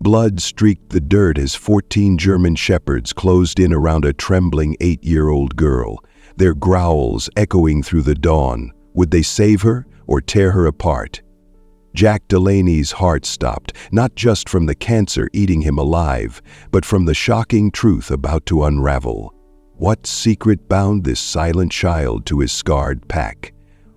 Blood streaked the dirt as 14 German shepherds closed in around a trembling 8-year-old girl, their growls echoing through the dawn. Would they save her or tear her apart? Jack Delaney's heart stopped, not just from the cancer eating him alive, but from the shocking truth about to unravel. What secret bound this silent child to his scarred pack?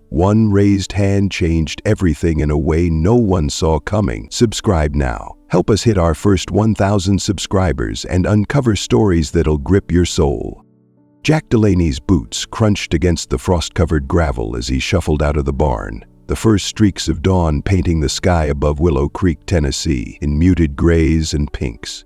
One raised hand changed everything in a way no one saw coming. Subscribe now. Help us hit our first 1,000 subscribers and uncover stories that'll grip your soul. Jack Delaney's boots crunched against the frost-covered gravel as he shuffled out of the barn, the first streaks of dawn painting the sky above Willow Creek, Tennessee, in muted grays and pinks.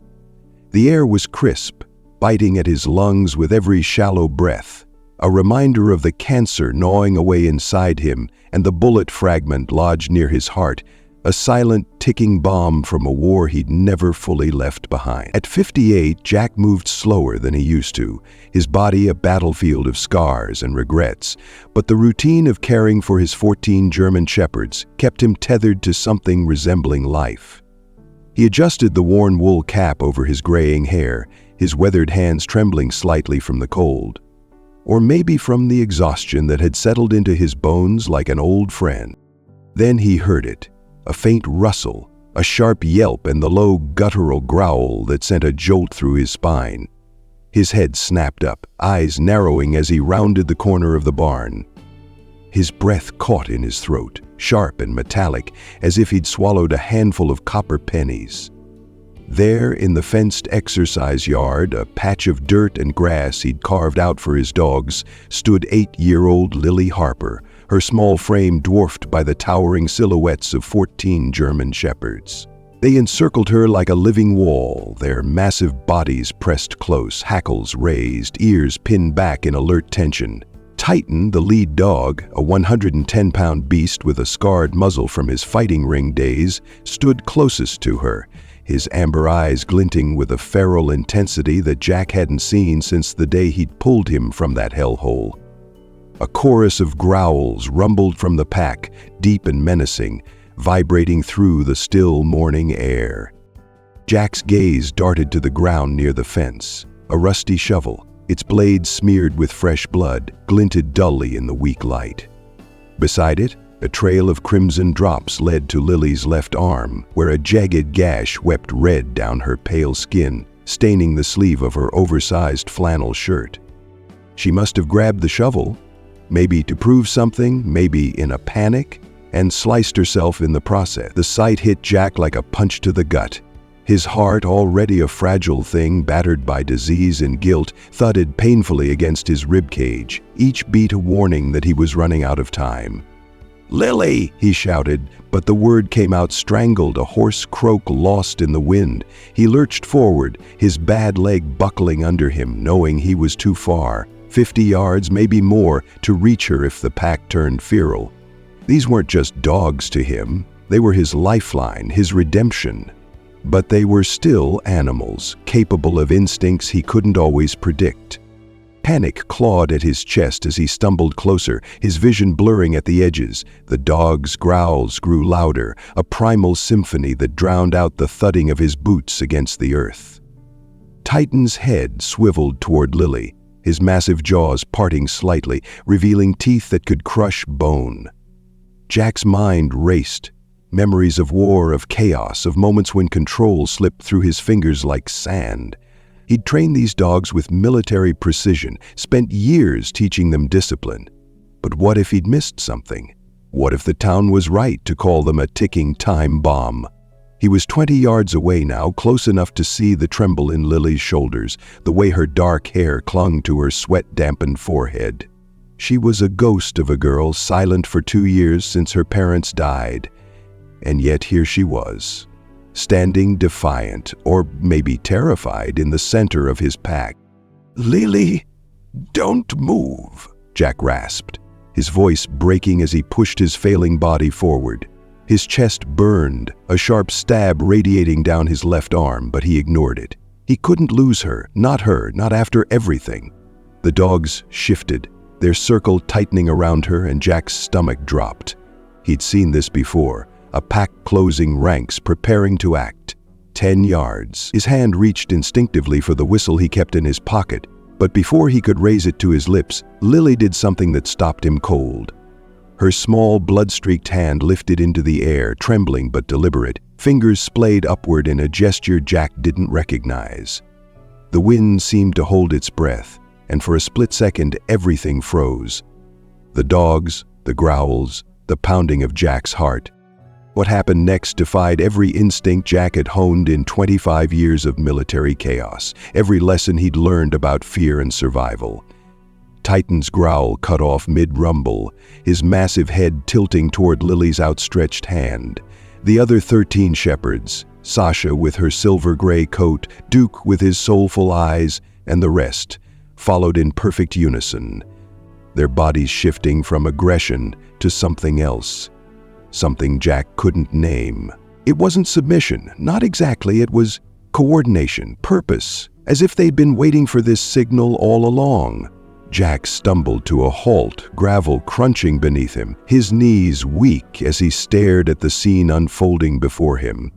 The air was crisp, biting at his lungs with every shallow breath, a reminder of the cancer gnawing away inside him and the bullet fragment lodged near his heart, a silent, ticking bomb from a war he'd never fully left behind. At 58, Jack moved slower than he used to, his body a battlefield of scars and regrets, but the routine of caring for his 14 German shepherds kept him tethered to something resembling life. He adjusted the worn wool cap over his graying hair, his weathered hands trembling slightly from the cold, or maybe from the exhaustion that had settled into his bones like an old friend. Then he heard it. A faint rustle, a sharp yelp, and the low guttural growl that sent a jolt through his spine. His head snapped up, eyes narrowing as he rounded the corner of the barn. His breath caught in his throat, sharp and metallic, as if he'd swallowed a handful of copper pennies. There, in the fenced exercise yard, a patch of dirt and grass he'd carved out for his dogs, stood 8-year-old Lily Harper, her small frame dwarfed by the towering silhouettes of 14 German shepherds. They encircled her like a living wall, their massive bodies pressed close, hackles raised, ears pinned back in alert tension. Titan, the lead dog, a 110-pound beast with a scarred muzzle from his fighting ring days, stood closest to her, his amber eyes glinting with a feral intensity that Jack hadn't seen since the day he'd pulled him from that hellhole. A chorus of growls rumbled from the pack, deep and menacing, vibrating through the still morning air. Jack's gaze darted to the ground near the fence. A rusty shovel, its blade smeared with fresh blood, glinted dully in the weak light. Beside it, a trail of crimson drops led to Lily's left arm, where a jagged gash wept red down her pale skin, staining the sleeve of her oversized flannel shirt. She must have grabbed the shovel, maybe to prove something, maybe in a panic, and sliced herself in the process. The sight hit Jack like a punch to the gut. His heart, already a fragile thing battered by disease and guilt, thudded painfully against his ribcage, each beat a warning that he was running out of time. "Lily!" he shouted, but the word came out strangled, a hoarse croak lost in the wind. He lurched forward, his bad leg buckling under him, knowing he was too far. 50 yards, maybe more, to reach her if the pack turned feral. These weren't just dogs to him. They were his lifeline, his redemption. But they were still animals, capable of instincts he couldn't always predict. Panic clawed at his chest as he stumbled closer, his vision blurring at the edges. The dog's growls grew louder, a primal symphony that drowned out the thudding of his boots against the earth. Titan's head swiveled toward Lily, his massive jaws parting slightly, revealing teeth that could crush bone. Jack's mind raced. Memories of war, of chaos, of moments when control slipped through his fingers like sand. He'd trained these dogs with military precision, spent years teaching them discipline. But what if he'd missed something? What if the town was right to call them a ticking time bomb? He was 20 yards away now, close enough to see the tremble in Lily's shoulders, the way her dark hair clung to her sweat-dampened forehead. She was a ghost of a girl, silent for 2 years since her parents died. And yet here she was, standing defiant, or maybe terrified, in the center of his pack. "Lily, don't move," Jack rasped, his voice breaking as he pushed his failing body forward. His chest burned, a sharp stab radiating down his left arm, but he ignored it. He couldn't lose her, not after everything. The dogs shifted, their circle tightening around her, and Jack's stomach dropped. He'd seen this before, a pack closing ranks, preparing to act. 10 yards. His hand reached instinctively for the whistle he kept in his pocket, but before he could raise it to his lips, Lily did something that stopped him cold. Her small, blood-streaked hand lifted into the air, trembling but deliberate, fingers splayed upward in a gesture Jack didn't recognize. The wind seemed to hold its breath, and for a split second everything froze. The dogs, the growls, the pounding of Jack's heart. What happened next defied every instinct Jack had honed in 25 years of military chaos, every lesson he'd learned about fear and survival. Titan's growl cut off mid-rumble, his massive head tilting toward Lily's outstretched hand. The other 13 shepherds, Sasha with her silver-gray coat, Duke with his soulful eyes, and the rest, followed in perfect unison, their bodies shifting from aggression to something else. Something Jack couldn't name. It wasn't submission, not exactly, it was coordination, purpose, as if they'd been waiting for this signal all along. Jack stumbled to a halt, gravel crunching beneath him, his knees weak as he stared at the scene unfolding before him.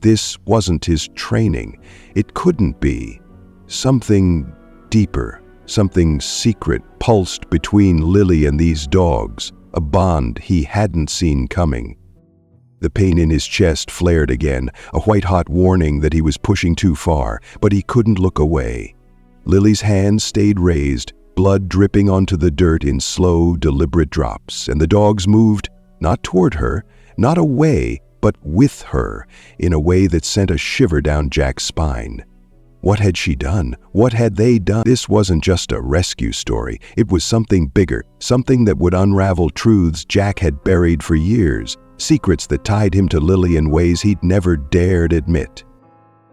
This wasn't his training. It couldn't be. Something deeper, something secret pulsed between Lily and these dogs, a bond he hadn't seen coming. The pain in his chest flared again, a white-hot warning that he was pushing too far, but he couldn't look away. Lily's hand stayed raised, blood dripping onto the dirt in slow, deliberate drops, and the dogs moved, not toward her, not away, but with her, in a way that sent a shiver down Jack's spine. What had she done? What had they done? This wasn't just a rescue story. It was something bigger, something that would unravel truths Jack had buried for years, secrets that tied him to Lily in ways he'd never dared admit.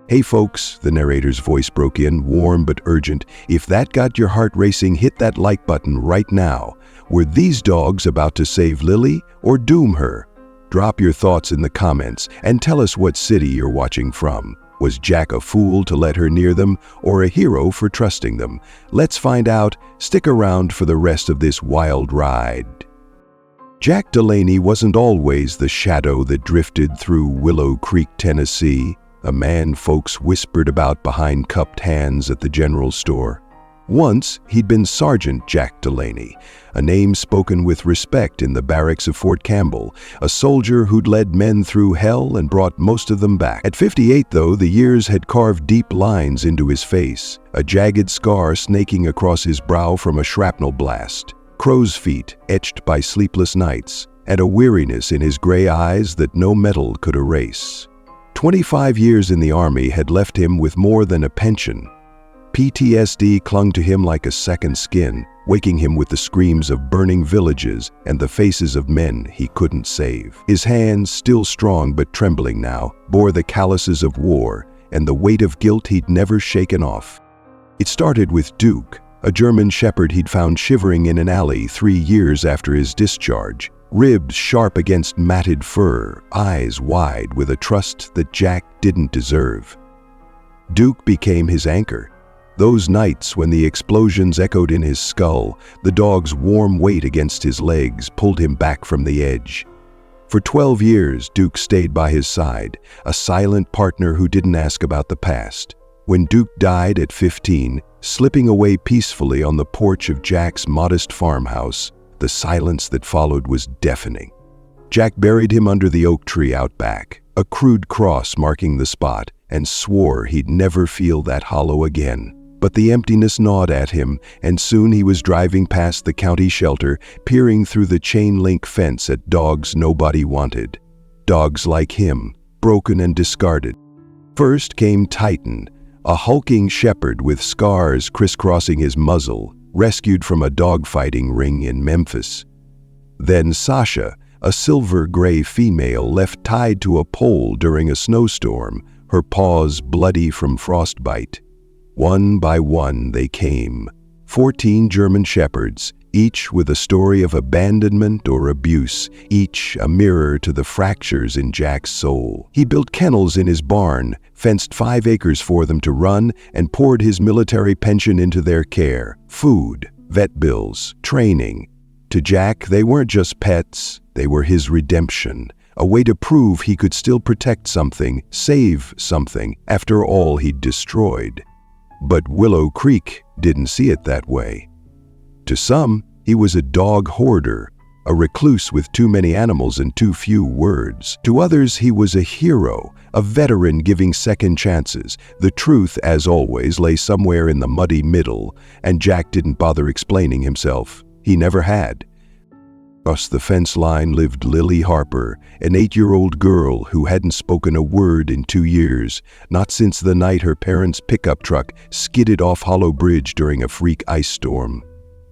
"Hey folks," the narrator's voice broke in, warm but urgent. "If that got your heart racing, hit that like button right now. Were these dogs about to save Lily or doom her? Drop your thoughts in the comments and tell us what city you're watching from. Was Jack a fool to let her near them, or a hero for trusting them? Let's find out. Stick around for the rest of this wild ride." Jack Delaney wasn't always the shadow that drifted through Willow Creek, Tennessee, a man folks whispered about behind cupped hands at the general store. Once, he'd been Sergeant Jack Delaney, a name spoken with respect in the barracks of Fort Campbell, a soldier who'd led men through hell and brought most of them back. At 58, though, the years had carved deep lines into his face, a jagged scar snaking across his brow from a shrapnel blast, crow's feet etched by sleepless nights, and a weariness in his gray eyes that no metal could erase. 25 years in the Army had left him with more than a pension. PTSD clung to him like a second skin, waking him with the screams of burning villages and the faces of men he couldn't save. His hands, still strong but trembling now, bore the calluses of war and the weight of guilt he'd never shaken off. It started with Duke, a German shepherd he'd found shivering in an alley 3 years after his discharge, ribs sharp against matted fur, eyes wide with a trust that Jack didn't deserve. Duke became his anchor. Those nights when the explosions echoed in his skull, the dog's warm weight against his legs pulled him back from the edge. For 12 years, Duke stayed by his side, a silent partner who didn't ask about the past. When Duke died at 15, slipping away peacefully on the porch of Jack's modest farmhouse, the silence that followed was deafening. Jack buried him under the oak tree out back, a crude cross marking the spot, and swore he'd never feel that hollow again. But the emptiness gnawed at him, and soon he was driving past the county shelter, peering through the chain-link fence at dogs nobody wanted. Dogs like him, broken and discarded. First came Titan, a hulking shepherd with scars crisscrossing his muzzle, rescued from a dogfighting ring in Memphis. Then Sasha, a silver-gray female left tied to a pole during a snowstorm, her paws bloody from frostbite. One by one they came, 14 German shepherds, each with a story of abandonment or abuse, each a mirror to the fractures in Jack's soul. He built kennels in his barn, fenced 5 acres for them to run, and poured his military pension into their care. Food, vet bills, training. To Jack, they weren't just pets, they were his redemption. a way to prove he could still protect something, save something, after all he'd destroyed. But Willow Creek didn't see it that way. To some, he was a dog hoarder, a recluse with too many animals and too few words. To others, he was a hero, a veteran giving second chances. The truth, as always, lay somewhere in the muddy middle, and Jack didn't bother explaining himself. He never had. Across the fence line lived Lily Harper, an 8-year-old girl who hadn't spoken a word in 2 years, not since the night her parents' pickup truck skidded off Hollow Bridge during a freak ice storm.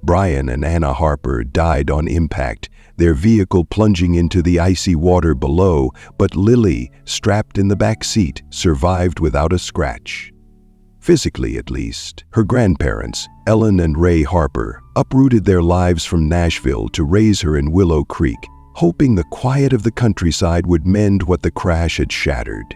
Brian and Anna Harper died on impact, their vehicle plunging into the icy water below, but Lily, strapped in the back seat, survived without a scratch. Physically, at least. Her grandparents, Ellen and Ray Harper, uprooted their lives from Nashville to raise her in Willow Creek, hoping the quiet of the countryside would mend what the crash had shattered.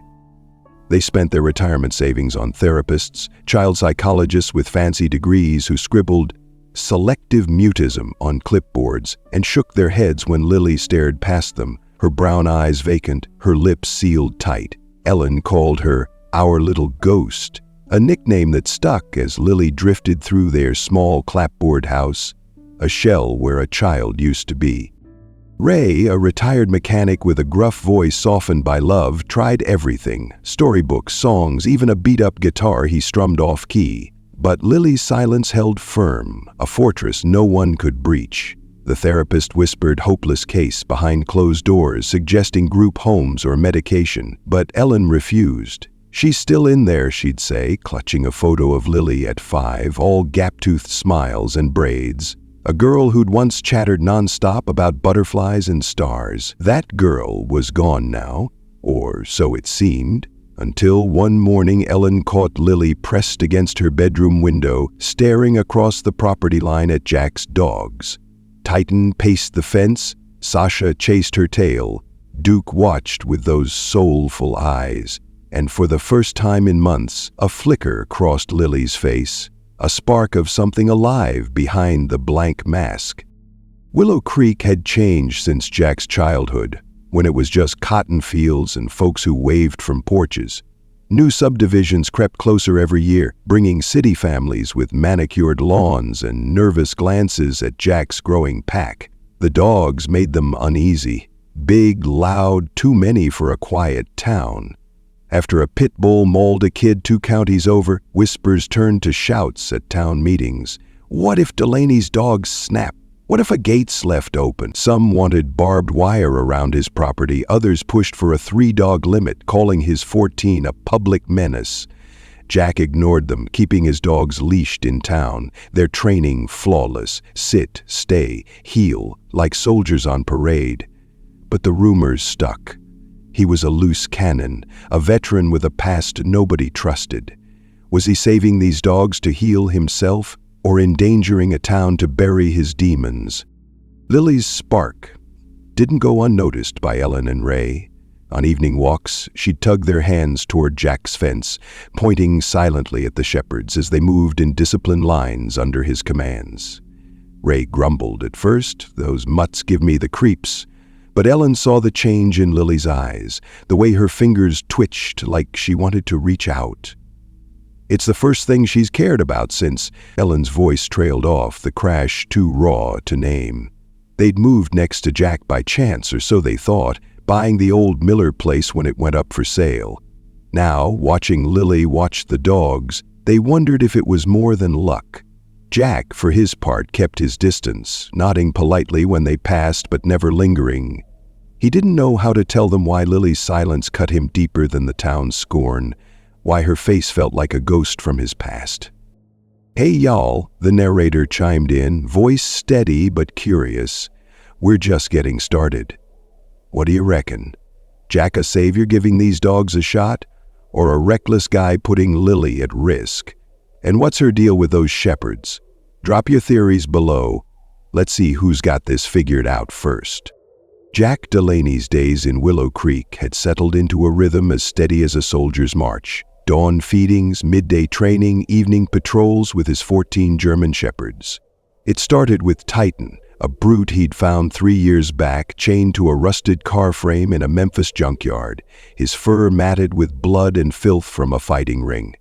They spent their retirement savings on therapists, child psychologists with fancy degrees who scribbled selective mutism on clipboards and shook their heads when Lily stared past them, her brown eyes vacant, her lips sealed tight. Ellen called her "our little ghost," a nickname that stuck as Lily drifted through their small clapboard house, a shell where a child used to be. Ray, a retired mechanic with a gruff voice softened by love, tried everything: storybooks, songs, even a beat-up guitar he strummed off-key. But Lily's silence held firm, a fortress no one could breach. The therapist whispered hopeless case behind closed doors, suggesting group homes or medication, but Ellen refused. "She's still in there," she'd say, clutching a photo of Lily at 5, all gap-toothed smiles and braids. A girl who'd once chattered nonstop about butterflies and stars. That girl was gone now, or so it seemed. Until one morning Ellen caught Lily pressed against her bedroom window, staring across the property line at Jack's dogs. Titan paced the fence, Sasha chased her tail. Duke watched with those soulful eyes, and for the first time in months, a flicker crossed Lily's face, a spark of something alive behind the blank mask. Willow Creek had changed since Jack's childhood, when it was just cotton fields and folks who waved from porches. New subdivisions crept closer every year, bringing city families with manicured lawns and nervous glances at Jack's growing pack. The dogs made them uneasy. Big, loud, too many for a quiet town. After a pit bull mauled a kid 2 counties over, whispers turned to shouts at town meetings. What if Delaney's dogs snapped? What if a gate's left open? Some wanted barbed wire around his property, others pushed for a 3-dog limit, calling his 14 a public menace. Jack ignored them, keeping his dogs leashed in town, their training flawless: sit, stay, heel, like soldiers on parade. But the rumors stuck. He was a loose cannon, a veteran with a past nobody trusted. Was he saving these dogs to heal himself, or endangering a town to bury his demons? Lily's spark didn't go unnoticed by Ellen and Ray. On evening walks, she'd tug their hands toward Jack's fence, pointing silently at the shepherds as they moved in disciplined lines under his commands. Ray grumbled at first, "Those mutts give me the creeps." But Ellen saw the change in Lily's eyes, the way her fingers twitched like she wanted to reach out. "It's the first thing she's cared about since," Ellen's voice trailed off, the crash too raw to name. They'd moved next to Jack by chance, or so they thought, buying the old Miller place when it went up for sale. Now, watching Lily watch the dogs, they wondered if it was more than luck. Jack, for his part, kept his distance, nodding politely when they passed but never lingering. He didn't know how to tell them why Lily's silence cut him deeper than the town's scorn, why her face felt like a ghost from his past. "Hey y'all," the narrator chimed in, voice steady but curious. "We're just getting started. What do you reckon? Jack a savior giving these dogs a shot? Or a reckless guy putting Lily at risk? And what's her deal with those shepherds? Drop your theories below. Let's see who's got this figured out first." Jack Delaney's days in Willow Creek had settled into a rhythm as steady as a soldier's march. Dawn feedings, midday training, evening patrols with his 14 German shepherds. It started with Titan, a brute he'd found 3 years back, chained to a rusted car frame in a Memphis junkyard, his fur matted with blood and filth from a fighting ring.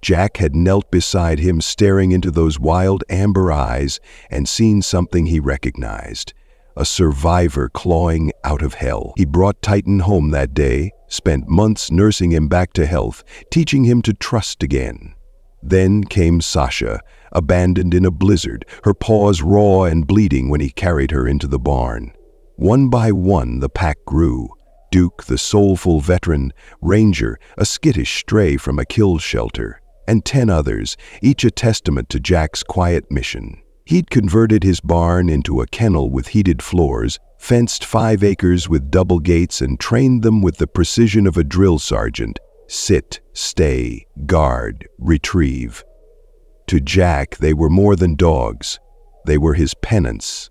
Jack had knelt beside him, staring into those wild amber eyes, and seen something he recognized. A survivor clawing out of hell. He brought Titan home that day, spent months nursing him back to health, teaching him to trust again. Then came Sasha, abandoned in a blizzard, her paws raw and bleeding when he carried her into the barn. One by one the pack grew. Duke, the soulful veteran, Ranger, a skittish stray from a kill shelter, and 10 others, each a testament to Jack's quiet mission. He'd converted his barn into a kennel with heated floors, fenced 5 acres with double gates, and trained them with the precision of a drill sergeant. Sit, stay, guard, retrieve. To Jack, they were more than dogs. They were his penance.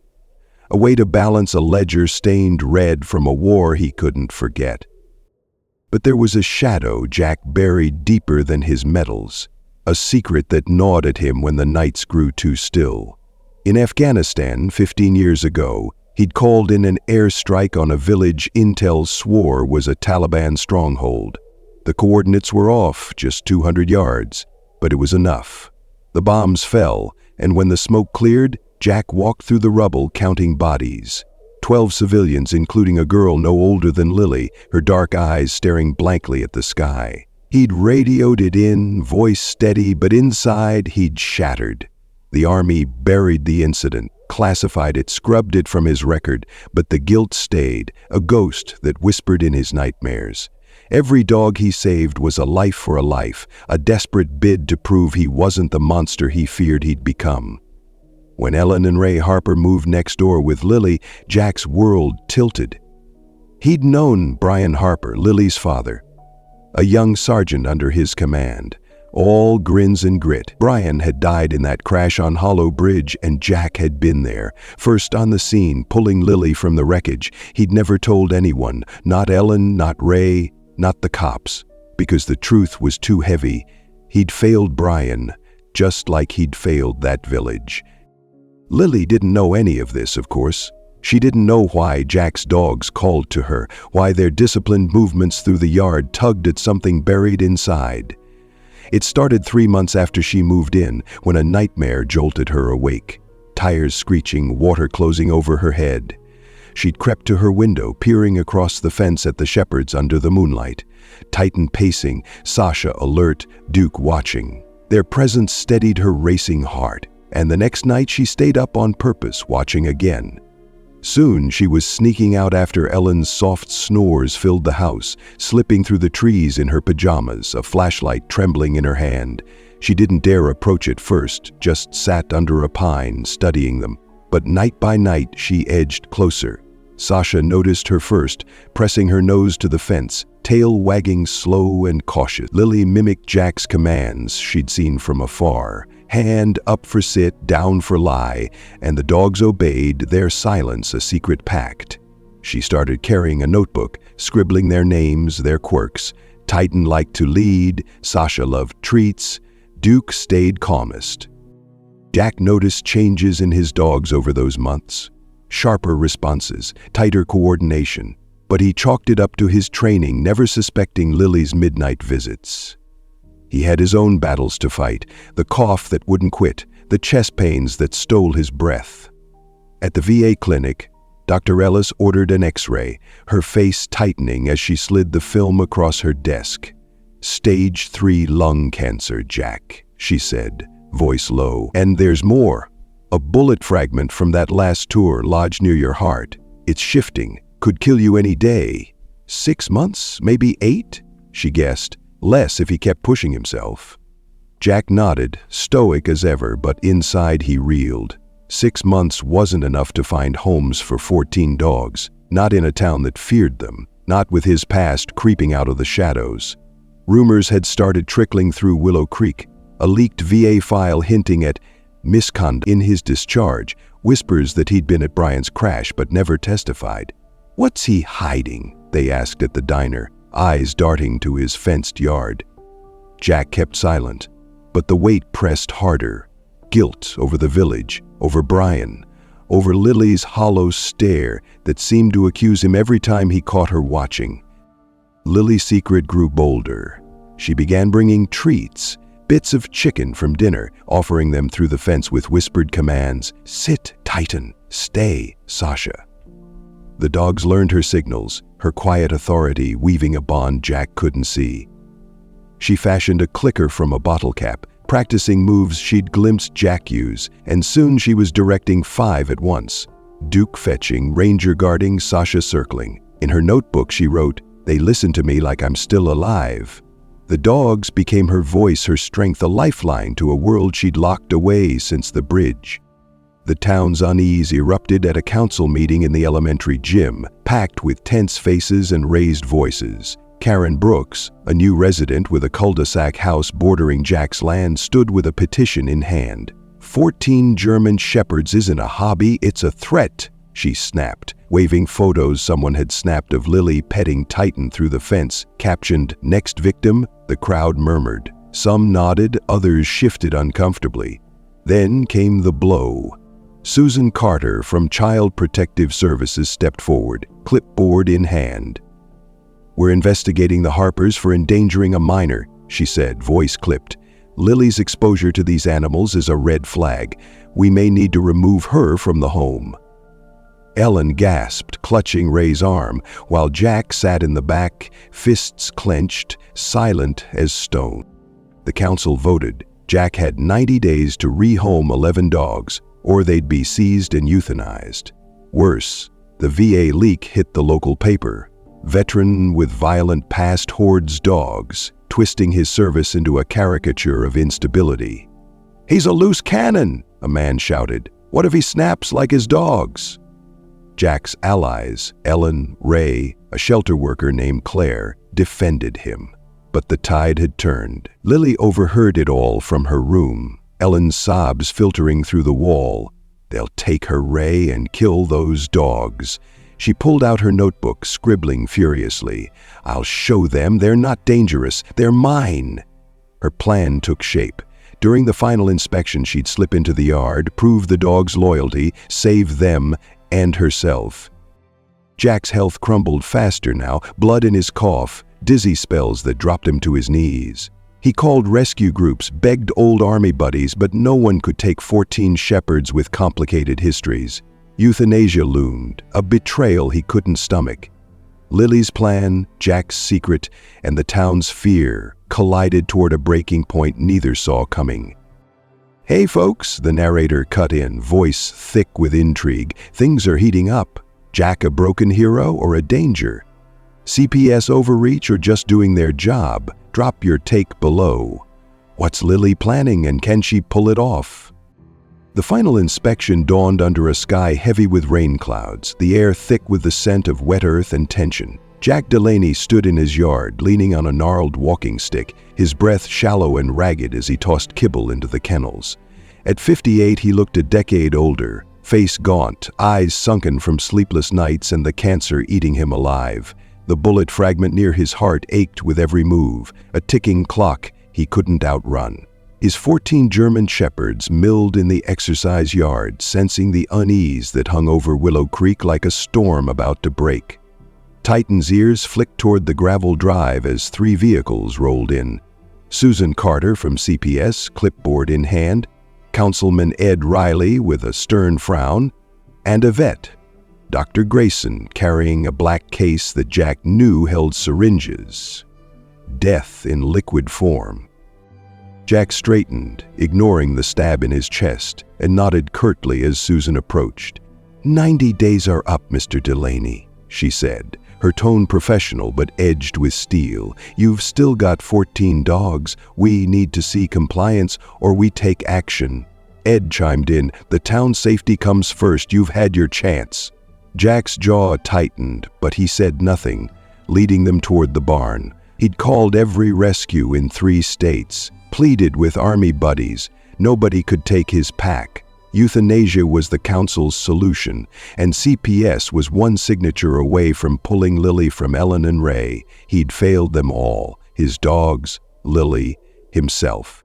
A way to balance a ledger stained red from a war he couldn't forget. But there was a shadow Jack buried deeper than his medals, a secret that gnawed at him when the nights grew too still. In Afghanistan, 15 years ago, he'd called in an airstrike on a village intel swore was a Taliban stronghold. The coordinates were off, just 200 yards, but it was enough. The bombs fell, and when the smoke cleared, Jack walked through the rubble counting bodies. 12 civilians, including a girl no older than Lily, her dark eyes staring blankly at the sky. He'd radioed it in, voice steady, but inside he'd shattered. The army buried the incident, classified it, scrubbed it from his record, but the guilt stayed, a ghost that whispered in his nightmares. Every dog he saved was a life for a life, a desperate bid to prove he wasn't the monster he feared he'd become. When Ellen and Ray Harper moved next door with Lily, Jack's world tilted. He'd known Brian Harper, Lily's father, a young sergeant under his command. All grins and grit. Brian had died in that crash on Hollow Bridge, and Jack had been there, first on the scene, pulling Lily from the wreckage. He'd never told anyone, not Ellen, not Ray, not the cops, because the truth was too heavy. He'd failed Brian, just like he'd failed that village. Lily didn't know any of this, of course. She didn't know why Jack's dogs called to her, why their disciplined movements through the yard tugged at something buried inside. It started 3 months after she moved in, when a nightmare jolted her awake. Tires screeching, water closing over her head. She'd crept to her window, peering across the fence at the shepherds under the moonlight. Titan pacing, Sasha alert, Duke watching. Their presence steadied her racing heart, and the next night she stayed up on purpose, watching again. Soon she was sneaking out after Ellen's soft snores filled the house, slipping through the trees in her pajamas, a flashlight trembling in her hand. She didn't dare approach it first, just sat under a pine, studying them. But night by night she edged closer. Sasha noticed her first, pressing her nose to the fence, tail wagging slow and cautious. Lily mimicked Jack's commands she'd seen from afar. Hand up for sit, down for lie, and the dogs obeyed, their silence a secret pact. She started carrying a notebook, scribbling their names, their quirks. Titan liked to lead, Sasha loved treats, Duke stayed calmest. Jack noticed changes in his dogs over those months. Sharper responses, tighter coordination, but he chalked it up to his training, never suspecting Lily's midnight visits. He had his own battles to fight, the cough that wouldn't quit, the chest pains that stole his breath. At the VA clinic, Dr. Ellis ordered an X-ray, her face tightening as she slid the film across her desk. "Stage 3 lung cancer, Jack," she said, voice low. "And there's more. A bullet fragment from that last tour lodged near your heart. It's shifting, could kill you any day. 6 months, maybe 8, she guessed. Less if he kept pushing himself. Jack nodded, stoic as ever, but inside he reeled. 6 months wasn't enough to find homes for 14 dogs, not in a town that feared them, not with his past creeping out of the shadows. Rumors had started trickling through Willow Creek, a leaked VA file hinting at misconduct in his discharge, whispers that he'd been at Brian's crash but never testified. "What's he hiding?" they asked at the diner, eyes darting to his fenced yard. Jack kept silent, but the weight pressed harder. Guilt over the village, over Brian, over Lily's hollow stare that seemed to accuse him every time he caught her watching. Lily's secret grew bolder. She began bringing treats, bits of chicken from dinner, offering them through the fence with whispered commands, "Sit, Titan, stay, Sasha." The dogs learned her signals, her quiet authority weaving a bond Jack couldn't see. She fashioned a clicker from a bottle cap, practicing moves she'd glimpsed Jack use, and soon she was directing 5 at once. Duke fetching, Ranger guarding, Sasha circling. In her notebook she wrote, "They listen to me like I'm still alive." The dogs became her voice, her strength, a lifeline to a world she'd locked away since the bridge. The town's unease erupted at a council meeting in the elementary gym, packed with tense faces and raised voices. Karen Brooks, a new resident with a cul-de-sac house bordering Jack's land, stood with a petition in hand. 14 German Shepherds isn't a hobby, it's a threat, she snapped, waving photos someone had snapped of Lily petting Titan through the fence, captioned, "Next victim." The crowd murmured. Some nodded, others shifted uncomfortably. Then came the blow. Susan Carter from Child Protective Services stepped forward, clipboard in hand. "We're investigating the Harpers for endangering a minor," she said, voice clipped. "Lily's exposure to these animals is a red flag. We may need to remove her from the home." Ellen gasped, clutching Ray's arm, while Jack sat in the back, fists clenched, silent as stone. The council voted. Jack had 90 days to rehome 11 dogs, or they'd be seized and euthanized. Worse, the VA leak hit the local paper. Veteran with violent past hoards dogs, twisting his service into a caricature of instability. "He's a loose cannon," a man shouted. "What if he snaps like his dogs?" Jack's allies, Ellen, Ray, a shelter worker named Claire, defended him. But the tide had turned. Lily overheard it all from her room, Ellen's sobs filtering through the wall. "They'll take her, Ray, and kill those dogs." She pulled out her notebook, scribbling furiously. "I'll show them they're not dangerous. They're mine." Her plan took shape. During the final inspection, she'd slip into the yard, prove the dogs' loyalty, save them and herself. Jack's health crumbled faster now, blood in his cough, dizzy spells that dropped him to his knees. He called rescue groups, begged old army buddies, but no one could take 14 shepherds with complicated histories. Euthanasia loomed, a betrayal he couldn't stomach. Lily's plan, Jack's secret, and the town's fear collided toward a breaking point neither saw coming. "Hey folks," the narrator cut in, voice thick with intrigue. "Things are heating up. Jack a broken hero or a danger? CPS overreach or just doing their job? Drop your take below. What's Lily planning and can she pull it off?" The final inspection dawned under a sky heavy with rain clouds, the air thick with the scent of wet earth and tension. Jack Delaney stood in his yard, leaning on a gnarled walking stick, his breath shallow and ragged as he tossed kibble into the kennels. At 58, he looked a decade older, face gaunt, eyes sunken from sleepless nights and the cancer eating him alive. The bullet fragment near his heart ached with every move, a ticking clock he couldn't outrun. His 14 German shepherds milled in the exercise yard, sensing the unease that hung over Willow Creek like a storm about to break. Titan's ears flicked toward the gravel drive as 3 vehicles rolled in. Susan Carter from CPS, clipboard in hand, Councilman Ed Riley with a stern frown, and a vet, Dr. Grayson, carrying a black case that Jack knew held syringes. Death in liquid form. Jack straightened, ignoring the stab in his chest, and nodded curtly as Susan approached. 90 days are up, Mr. Delaney," she said, her tone professional but edged with steel. "You've still got 14 dogs. We need to see compliance or we take action." Ed chimed in, "The town's safety comes first. You've had your chance." Jack's jaw tightened, but he said nothing, leading them toward the barn. He'd called every rescue in 3 states, pleaded with army buddies. Nobody could take his pack. Euthanasia was the council's solution, and CPS was one signature away from pulling Lily from Ellen and Ray. He'd failed them all, his dogs, Lily, himself.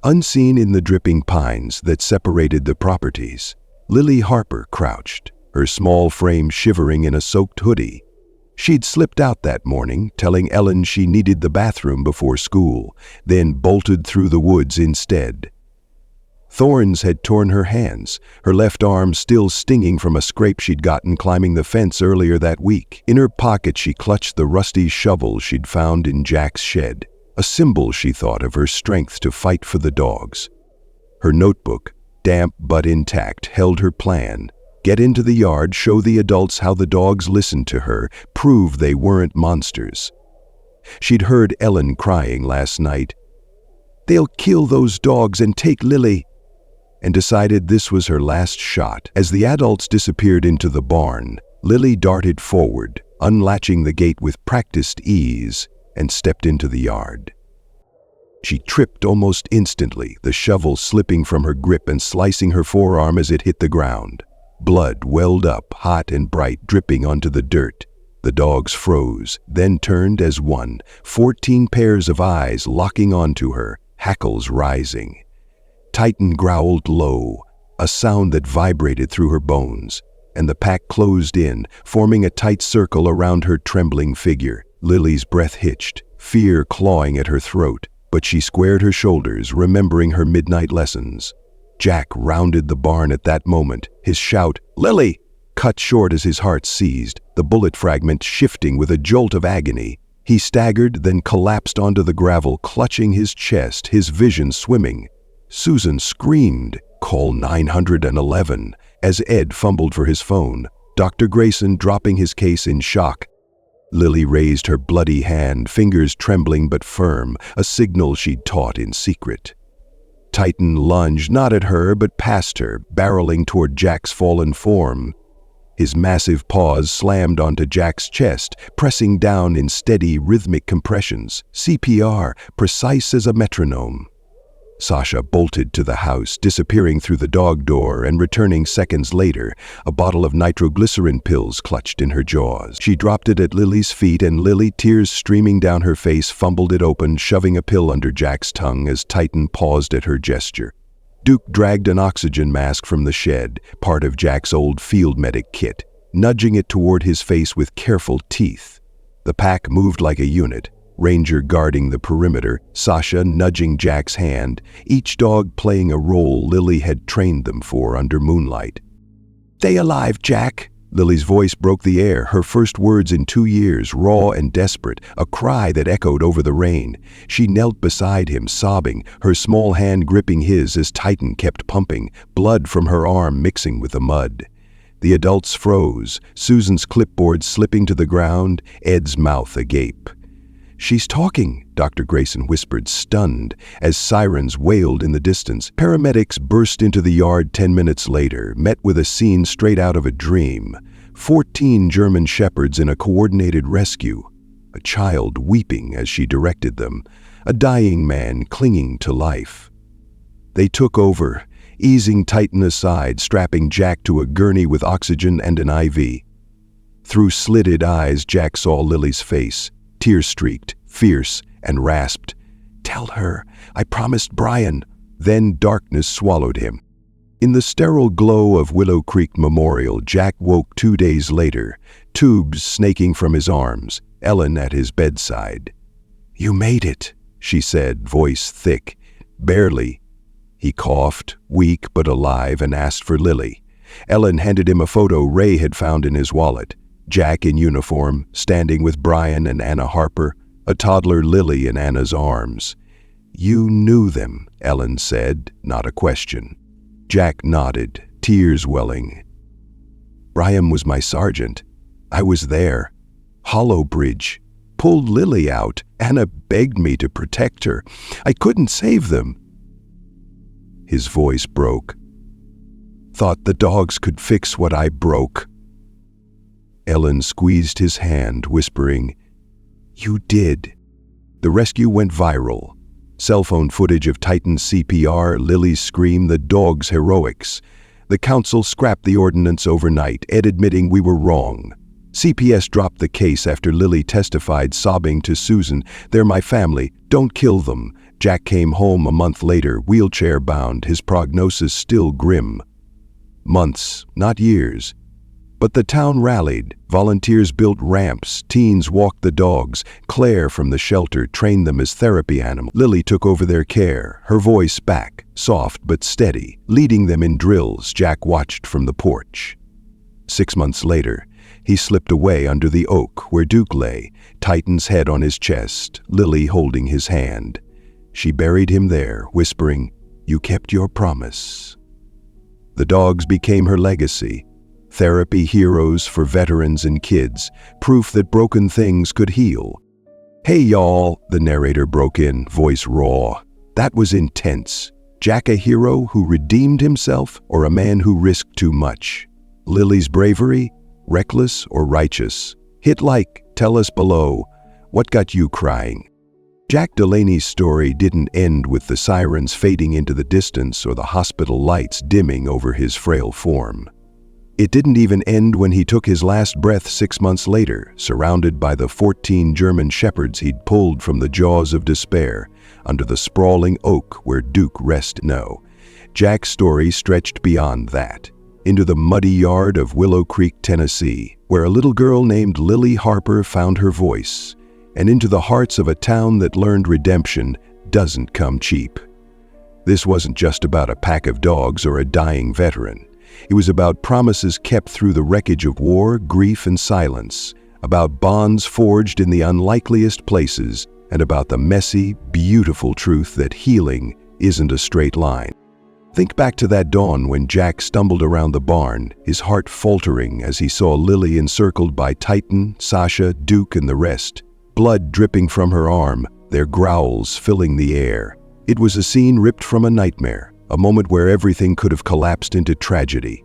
Unseen in the dripping pines that separated the properties, Lily Harper crouched, her small frame shivering in a soaked hoodie. She'd slipped out that morning, telling Ellen she needed the bathroom before school, then bolted through the woods instead. Thorns had torn her hands, her left arm still stinging from a scrape she'd gotten climbing the fence earlier that week. In her pocket she clutched the rusty shovel she'd found in Jack's shed, a symbol, she thought, of her strength to fight for the dogs. Her notebook, damp but intact, held her plan. Get into the yard, show the adults how the dogs listened to her, prove they weren't monsters. She'd heard Ellen crying last night. "They'll kill those dogs and take Lily," and decided this was her last shot. As the adults disappeared into the barn, Lily darted forward, unlatching the gate with practiced ease, and stepped into the yard. She tripped almost instantly, the shovel slipping from her grip and slicing her forearm as it hit the ground. Blood welled up, hot and bright, dripping onto the dirt. The dogs froze, then turned as one, 14 pairs of eyes locking onto her, hackles rising. Titan growled low, a sound that vibrated through her bones, and the pack closed in, forming a tight circle around her trembling figure. Lily's breath hitched, fear clawing at her throat, but she squared her shoulders, remembering her midnight lessons. Jack rounded the barn at that moment, his shout, "Lily!" cut short as his heart seized, the bullet fragment shifting with a jolt of agony. He staggered, then collapsed onto the gravel, clutching his chest, his vision swimming. Susan screamed, "Call 911, as Ed fumbled for his phone, Dr. Grayson dropping his case in shock. Lily raised her bloody hand, fingers trembling but firm, a signal she'd taught in secret. Titan lunged, not at her, but past her, barreling toward Jack's fallen form. His massive paws slammed onto Jack's chest, pressing down in steady, rhythmic compressions, CPR, precise as a metronome. Sasha bolted to the house, disappearing through the dog door and returning seconds later, a bottle of nitroglycerin pills clutched in her jaws. She dropped it at Lily's feet, and Lily, tears streaming down her face, fumbled it open, shoving a pill under Jack's tongue as Titan paused at her gesture. Duke dragged an oxygen mask from the shed, part of Jack's old field medic kit, nudging it toward his face with careful teeth. The pack moved like a unit, Ranger guarding the perimeter, Sasha nudging Jack's hand, each dog playing a role Lily had trained them for under moonlight. "Stay alive, Jack!" Lily's voice broke the air, her first words in 2 years, raw and desperate, a cry that echoed over the rain. She knelt beside him, sobbing, her small hand gripping his as Titan kept pumping, blood from her arm mixing with the mud. The adults froze, Susan's clipboard slipping to the ground, Ed's mouth agape. "She's talking," Dr. Grayson whispered, stunned, as sirens wailed in the distance. Paramedics burst into the yard 10 minutes later, met with a scene straight out of a dream. 14 German shepherds in a coordinated rescue. A child weeping as she directed them. A dying man clinging to life. They took over, easing Titan aside, strapping Jack to a gurney with oxygen and an IV. Through slitted eyes, Jack saw Lily's face. Tear-streaked, fierce, and rasped, "Tell her, I promised Brian." Then darkness swallowed him. In the sterile glow of Willow Creek Memorial, Jack woke 2 days later, tubes snaking from his arms, Ellen at his bedside. "You made it," she said, voice thick. "Barely." He coughed, weak but alive, and asked for Lily. Ellen handed him a photo Ray had found in his wallet. Jack in uniform, standing with Brian and Anna Harper, a toddler Lily in Anna's arms. "You knew them," Ellen said, not a question. Jack nodded, tears welling. "Brian was my sergeant. I was there. Hollow Bridge. Pulled Lily out. Anna begged me to protect her. I couldn't save them." His voice broke. "Thought the dogs could fix what I broke." Ellen squeezed his hand, whispering, "You did." The rescue went viral. Cell phone footage of Titan's CPR, Lily's scream, the dog's heroics. The council scrapped the ordinance overnight, Ed admitting we were wrong. CPS dropped the case after Lily testified, sobbing to Susan, "They're my family, don't kill them." Jack came home a month later, wheelchair-bound, his prognosis still grim. Months, not years. But the town rallied. Volunteers built ramps, teens walked the dogs. Claire from the shelter trained them as therapy animals. Lily took over their care, her voice back, soft but steady, leading them in drills Jack watched from the porch. 6 months later, he slipped away under the oak where Duke lay, Titan's head on his chest, Lily holding his hand. She buried him there, whispering, "You kept your promise." The dogs became her legacy. Therapy heroes for veterans and kids, proof that broken things could heal. "Hey y'all," the narrator broke in, voice raw. "That was intense. Jack a hero who redeemed himself, or a man who risked too much? Lily's bravery, reckless or righteous? Hit like, tell us below. What got you crying?" Jack Delaney's story didn't end with the sirens fading into the distance or the hospital lights dimming over his frail form. It didn't even end when he took his last breath 6 months later, surrounded by the 14 German shepherds he'd pulled from the jaws of despair, under the sprawling oak where Duke rested. No, Jack's story stretched beyond that, into the muddy yard of Willow Creek, Tennessee, where a little girl named Lily Harper found her voice, and into the hearts of a town that learned redemption doesn't come cheap. This wasn't just about a pack of dogs or a dying veteran. It was about promises kept through the wreckage of war, grief, and silence, about bonds forged in the unlikeliest places, and about the messy, beautiful truth that healing isn't a straight line. Think back to that dawn when Jack stumbled around the barn, his heart faltering as he saw Lily encircled by Titan, Sasha, Duke, and the rest, blood dripping from her arm, their growls filling the air. It was a scene ripped from a nightmare, a moment where everything could have collapsed into tragedy.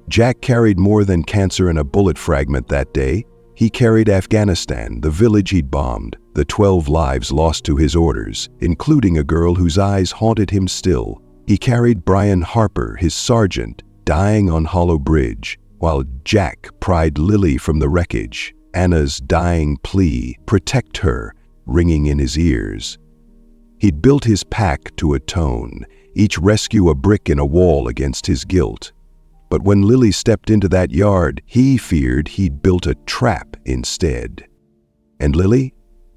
Jack carried more than cancer in a bullet fragment that day. He carried Afghanistan, the village he'd bombed, the 12 lives lost to his orders, including a girl whose eyes haunted him still. He carried Brian Harper, his sergeant, dying on Hollow Bridge, while Jack pried Lily from the wreckage, Anna's dying plea, "Protect her," ringing in his ears. He'd built his pack to atone, each rescue a brick in a wall against his guilt. But when Lily stepped into that yard, he feared he'd built a trap instead. And Lily?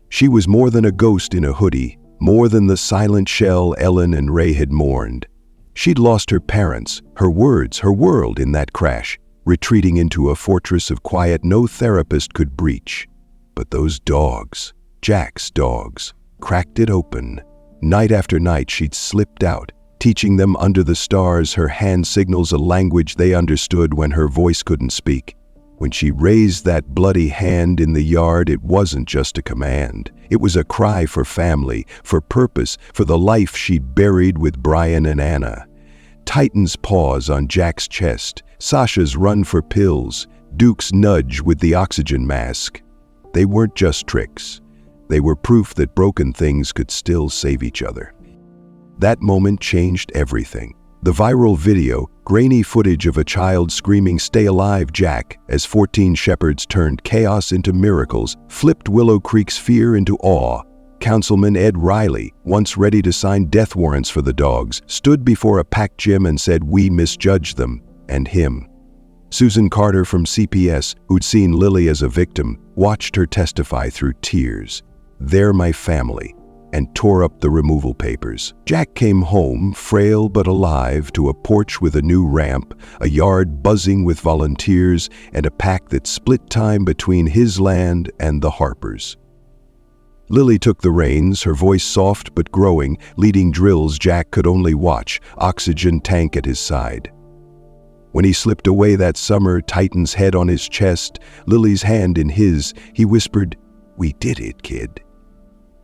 She was more than a ghost in a hoodie, more than the silent shell Ellen and Ray had mourned. She'd lost her parents, her words, her world in that crash, retreating into a fortress of quiet no therapist could breach. But those dogs, Jack's dogs, cracked it open. Night after night she'd slipped out, teaching them under the stars her hand signals a language they understood when her voice couldn't speak. When she raised that bloody hand in the yard, it wasn't just a command. It was a cry for family, for purpose, for the life she'd buried with Brian and Anna. Titan's paws on Jack's chest, Sasha's run for pills, Duke's nudge with the oxygen mask. They weren't just tricks. They were proof that broken things could still save each other. That moment changed everything. The viral video, grainy footage of a child screaming "Stay alive, Jack," as 14 shepherds turned chaos into miracles, flipped Willow Creek's fear into awe. Councilman Ed Riley, once ready to sign death warrants for the dogs, stood before a packed gym and said, "We misjudged them, and him." Susan Carter from CPS, who'd seen Lily as a victim, watched her testify through tears. "They're my family," and tore up the removal papers. Jack came home, frail but alive, to a porch with a new ramp, a yard buzzing with volunteers, and a pack that split time between his land and the Harpers. Lily took the reins, her voice soft but growing, leading drills Jack could only watch, oxygen tank at his side. When he slipped away that summer, Titan's head on his chest, Lily's hand in his, he whispered, "We did it, kid."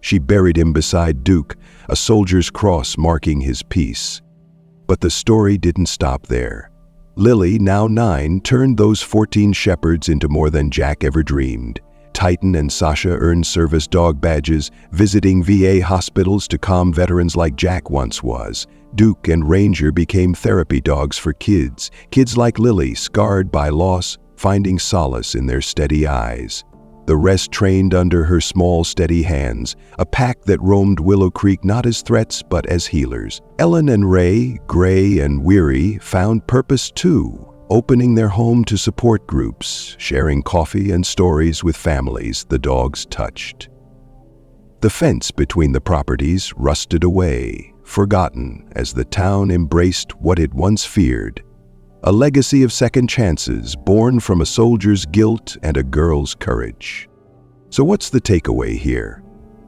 She buried him beside Duke, a soldier's cross marking his peace. But the story didn't stop there. Lily, now 9, turned those 14 shepherds into more than Jack ever dreamed. Titan and Sasha earned service dog badges, visiting VA hospitals to calm veterans like Jack once was. Duke and Ranger became therapy dogs for kids like Lily, scarred by loss, finding solace in their steady eyes. the rest trained under her small, steady hands, a pack that roamed Willow Creek not as threats but as healers. Ellen and Ray, gray and weary, found purpose too, opening their home to support groups, sharing coffee and stories with families the dogs touched. The fence between the properties rusted away, forgotten as the town embraced what it once feared, a legacy of second chances born from a soldier's guilt and a girl's courage. So what's the takeaway here?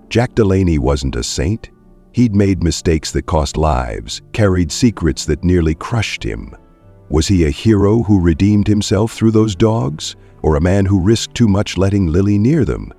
Jack Delaney wasn't a saint. He'd made mistakes that cost lives, carried secrets that nearly crushed him. Was he a hero who redeemed himself through those dogs, or a man who risked too much letting Lily near them?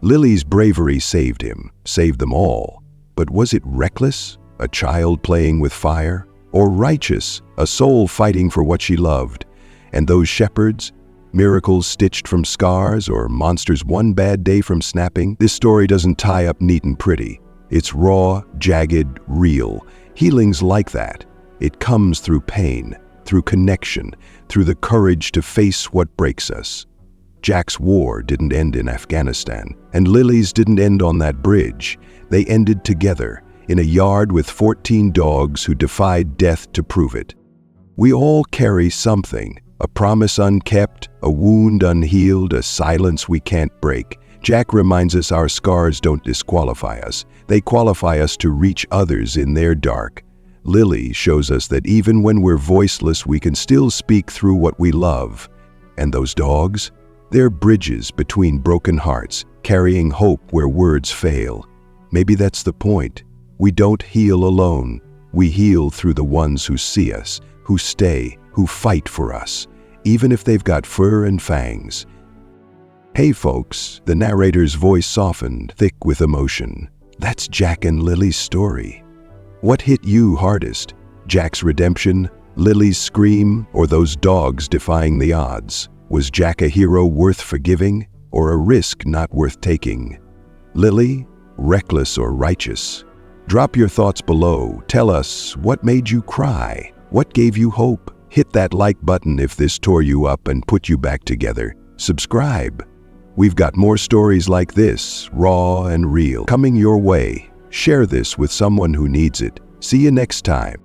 Lily's bravery saved him, saved them all. But was it reckless, a child playing with fire? Or righteous, a soul fighting for what she loved? And those shepherds, miracles stitched from scars or monsters one bad day from snapping? This story doesn't tie up neat and pretty. It's raw, jagged, real. Healing's like that. It comes through pain, through connection, through the courage to face what breaks us. Jack's war didn't end in Afghanistan, and Lily's didn't end on that bridge. They ended together, in a yard with 14 dogs who defied death to prove it. We all carry something, a promise unkept, a wound unhealed, a silence we can't break. Jack reminds us our scars don't disqualify us. They qualify us to reach others in their dark. Lily shows us that even when we're voiceless, we can still speak through what we love. And those dogs? They're bridges between broken hearts, carrying hope where words fail. Maybe that's the point. We don't heal alone. We heal through the ones who see us, who stay, who fight for us, even if they've got fur and fangs. Hey folks, the narrator's voice softened, thick with emotion. That's Jack and Lily's story. What hit you hardest? Jack's redemption, Lily's scream, or those dogs defying the odds? Was Jack a hero worth forgiving, or a risk not worth taking? Lily, reckless or righteous? Drop your thoughts below. Tell us, what made you cry? What gave you hope? Hit that like button if this tore you up and put you back together. Subscribe. We've got more stories like this, raw and real, coming your way. Share this with someone who needs it. See you next time.